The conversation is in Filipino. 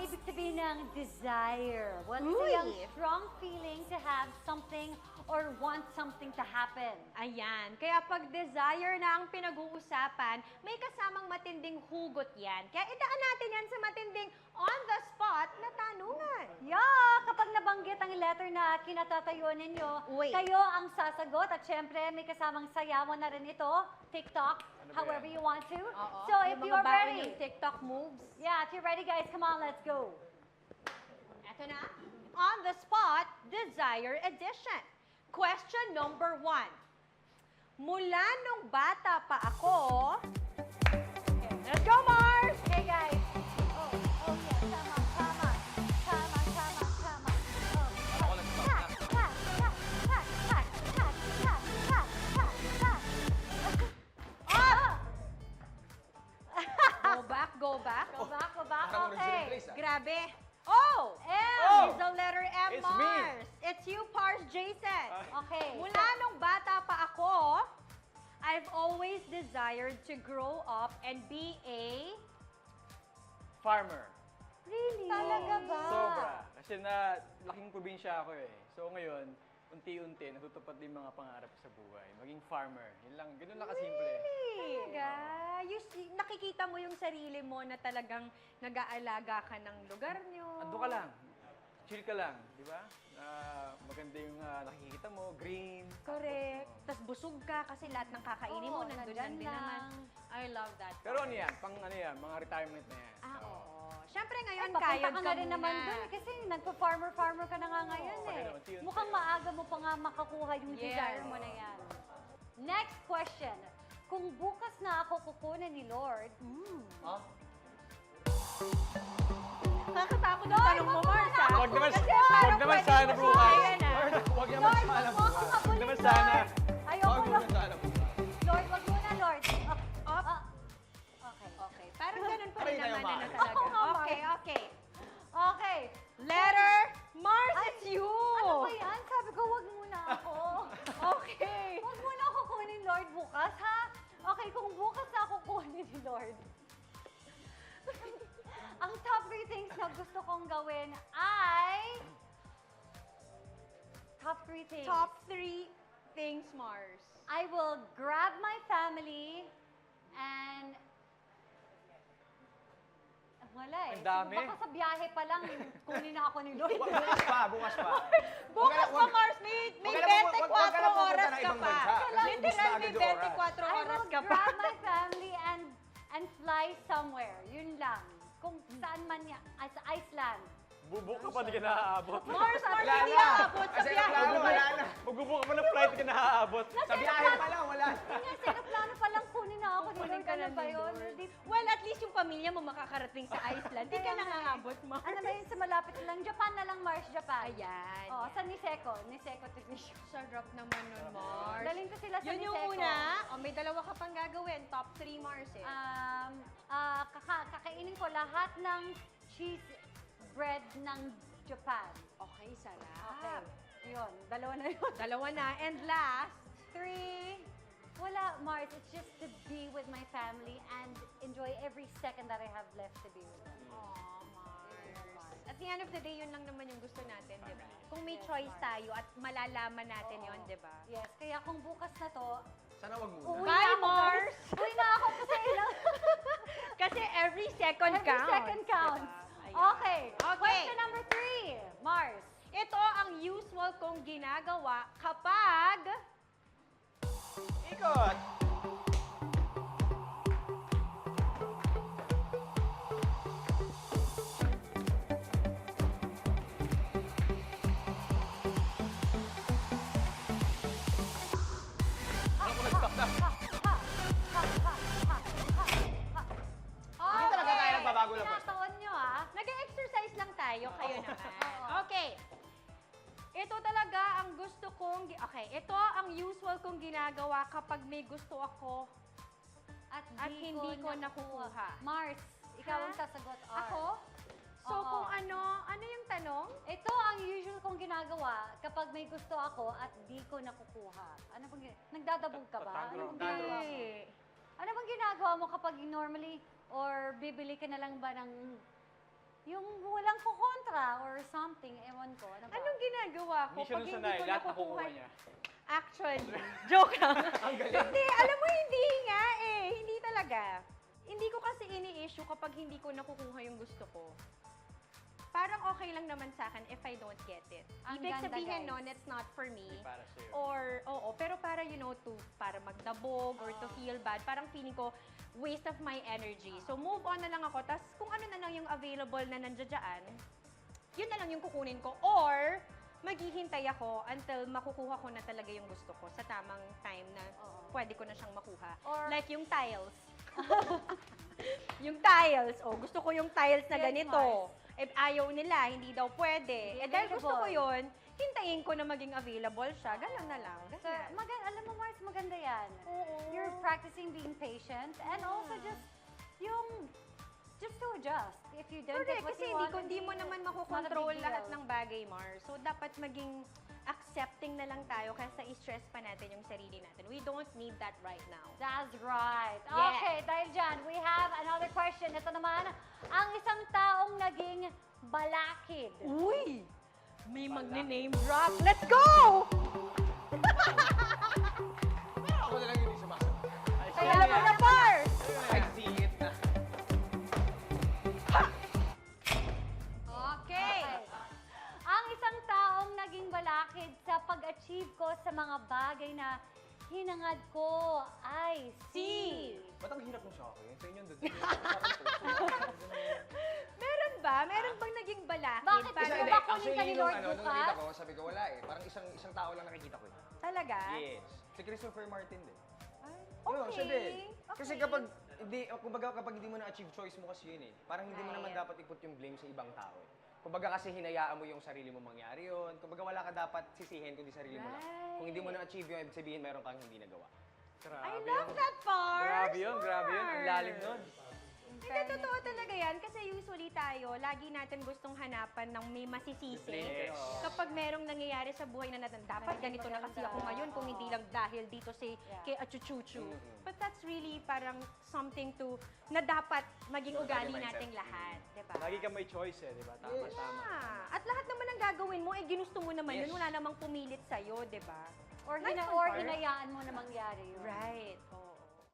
ibig sabihin ng desire? What's Uy. yung strong feeling to have something or want something to happen? Ayan. Kaya pag desire na ang pinag-uusapan, may kasamang matinding hugot yan. Kaya idaan natin yan sa matinding on-the-spot na tanungan. Yeah, kapag nabanggit ang letter na kinatatayuan ninyo, Uy. kayo ang sasagot at syempre may kasamang sayawan na rin ito, TikTok, however you want to. So if Yung you're mga baon ready, yung TikTok moves. yeah, if you're ready guys, come on, let's go. Eto na. On the spot, Desire Edition. Question number 1. Mula nung bata pa ako... Okay, let's go, Mars! Okay guys. Oh, yeah, tama, tama. Tama, tama, tama. Oh, Ako lang sa cut, cut, cut, cut, cut, cut, cut, cut, cut, cut. Ah! Go back, go back. Go back, go back. Parang original Okay. place, ah. Grabe. Oh! M. Oh! Is the letter M, It's me. Mars. It's you, Pars Jason. Okay. Mula nung bata pa ako, I've always desired to grow up and be a... Farmer. Really? Talaga ba? Sobra. Kasi na laking probinsya ako eh. So ngayon, unti-unti natutupad din mga pangarap ko sa buhay. Maging farmer. Yun lang, ganun lang kasimple. Talaga? Nakikita mo yung sarili mo na talagang nag-aalaga ka ng lugar nyo. Ando ka lang. Chill ka lang, di ba? Maganda yung nakikita mo, green. Correct. Tapos busog ka kasi lahat ng kakainin mo Oo, nandun nandyan lang din naman. lang. I love that. Pero ano yan? Pang ano yan? Mga retirement na yan. Oo. Siyempre ngayon, Papunta kayod ka ka na rin muna. naman dun kasi nagpa-farmer-farmer ka na nga ngayon pag eh. ano, unti-unti. Mukhang maaga mo pa nga makakuha yung Yes. desire mo na yan. Next question. Kung bukas na ako kukunin ni Lord, Huh? Nakakatakot yung tanong mo, Mars, ha? Wag naman, Kasi wag parang naman pwede sana mo bukas. sabihin, ha? Wag naman Lord, sana wag mo akong bukas. Wag habulin, naman sana. Lord. Ayoko Wag lang. naman sana bukas. Lord, wag muna, Lord. Up. Okay. Okay. Parang ganun pa rin Aray na naman, yung ano Mars. talaga. Oo nga, Mars. Okay, okay. Okay. Letter, Mars, Ay, it's you! Ano ba yan? Sabi ko, wag muna ako. Okay. Wag muna ako kunin Lord bukas, ha? Okay, kung bukas na ako kunin ni Lord, ang top 3 things na gusto kong gawin ay... Top 3 things. Top 3 things, Mars. I will grab my family and... Wala eh. Ang dami. Baka sa biyahe pa lang, kunin na ako ni Lord. Bukas pa, bukas pa. Bukas pa, Mars, may wag ka lang 24 pupunta oras ng ka ibang pa. bansa. Literal, Ubus na may agad yung 24 oras. I oras will ka pa. grab my family and fly somewhere. Yun lang. Kung saan man yan. Ay, sa Iceland. Bubuk ka pa, di ka naaabot. Mars, Wala hindi na. aabot sa Kasi biyahe. plano, wala na. Magbubuk ka pa ng flight, di ka naaabot. Sa biyahe pa lang, wala. Kanya, sinaplano pa lang kunin na ako ni Kunin Lord. ka Ano na ba ni yun? Lord. Di- Well, at least yung pamilya mo makakarating sa Iceland. Di ka nangangaabot, Mars. Ano ba yun sa malapit lang? Japan na lang, Mars, Japan. Ayan. Oh, sa Niseko. Niseko Division. Sarap naman nun, Mars. Daling ko sila sa Yun yung Niseko. una. O, may dalawa ka pang gagawin. Top 3, Mars, eh. Kakainin ko lahat ng cheese bread ng Japan. Okay, sarap. Okay. Yun. Dalawa na yun. Dalawa na. And last, 3. Wala, Mars. It's just to be with my family and enjoy every second that I have left to be with them. Aw, Mars. At the end of the day, yun lang naman yung gusto natin, di ba? Kung may Yes, choice Mars. tayo at malalaman natin Oo. yun, di ba? Yes, kaya kung bukas na to, Sana wag muna. uuwi Bye, na ako. Mars! Uwi na ako kasi ilang... Kasi every second Every counts. second counts. Diba? Ayan. Okay. Okay. Question number 3. Mars. Ito ang usual kong ginagawa kapag... Ikot! Ako nag-stop na. Hindi talaga tayo nagbabago lang, Mars. Tinataon nyo, ah. Nag-exercise lang tayo, kayo naman. Okay. Ito talaga ang gusto kong... Okay, ito ang usual kong ginagawa kapag may gusto ako. At hindi ko nakukuha. Mars, ikaw Ha? ang sasagot, R. Ako? So Oo. kung ano yung tanong? Ito ang usual kong ginagawa kapag may gusto ako at di ko nakukuha. Ano bang nagdadabog ka ba? Tantrum, Ano bang tantrum. ginagawa mo? Ano bang ginagawa mo kapag normally or bibili ka na lang ba ng yung walang kukontra or something, ewan ko. Ano ba? Anong ginagawa ko Hindi siya pag nung hindi sanay, ko lahat nakukuha? nakukuha niya. Actually, joke lang. Ang galing. Hindi, alam mo, hindi nga eh. Hindi talaga. Hindi ko kasi ini-issue kapag hindi ko nakukuha yung gusto ko. Parang okay lang naman sa akin if I don't get it. Ang Ibig ganda, sabihin guys. nun, it's not for me. Hindi para sa'yo. Or, oo, pero para, para magdabog or to feel bad. Parang feeling ko, waste of my energy. So, move on na lang ako. Tapos, kung ano na lang yung available na nandiyan, yun na lang yung kukunin ko. Or, maghihintay ako until makukuha ko na talaga yung gusto ko sa tamang time na pwede ko na siyang makuha. Or- like yung tiles. Yung tiles. Oh, gusto ko yung tiles na Yes, ganito. Eh, ayaw nila, hindi daw pwede. Hindi Eh, dahil gusto ko available. yun, hintayin ko na maging available siya. Ganun na lang. So, Ganyan. alam mo, Mars, maganda yan. Oo. You're practicing being patient and also just to adjust. If you don't Correct, get what kasi you want, hindi mo naman it's not a makokontrol big lahat deal. ng bagay, Mars. So, dapat maging accepting na lang tayo kaysa i-stress pa natin yung sarili natin. We don't need that right now. That's right. Yeah. Okay, dahil dyan, we have another question. Ito naman, ang isang taong naging balakid. Uy! May magne-name drop. Let's go! Ako na lang yung sumasagot. Kaya mo na, Mars! I see it na. Okay. Ang isang taong naging balakid sa pag-achieve ko sa mga bagay na hinangad ko ay si... Ba't ang hirap mo sa akin? Sa inyo, doon. Meron ba? Meron bang naging balakid? Bakit? Para- Gusto ba kunin ka ni nung, Lord nung bukas? nakita ko, sabi ko, wala eh. Parang isang tao lang nakikita ko eh. Talaga? Yes. Si Christopher Martin din. Ay, Oo, okay. siya din. Kasi Okay. kapag hindi mo na-achieve choice mo kasi yun eh. Parang hindi mo naman Right. dapat iput yung blame sa ibang tao eh. Kumbaga kasi hinayaan mo yung sarili mo mangyari yun. Kumbaga wala ka dapat sisihin kundi sarili mo lang. Right. Kung hindi mo na-achieve yun, ibig sabihin meron kang hindi nagawa. Grabe I love yun. that part! Grabe yun, grabe yun. Ang lalim nun. Hindi, totoo talaga yan. Kasi usually tayo, lagi natin gustong hanapan ng may masisisi. Yes. Kapag merong nangyayari sa buhay na natin, dapat Naging ganito na kasi maganda. ako ngayon kung hindi lang dahil dito si Yeah. kay Achuchuchu. Mm-mm. But that's really parang something to, na dapat maging ugali mindset. nating lahat. Diba? Lagi ka may choice eh, di ba? Tama, Yes. tama. Yeah. At lahat naman ng gagawin mo, eh ginusto mo naman Yes. yun. Wala namang pumilit sa'yo, di ba? Or, Nice one, or Par. hinayaan mo na mangyari yun. Right.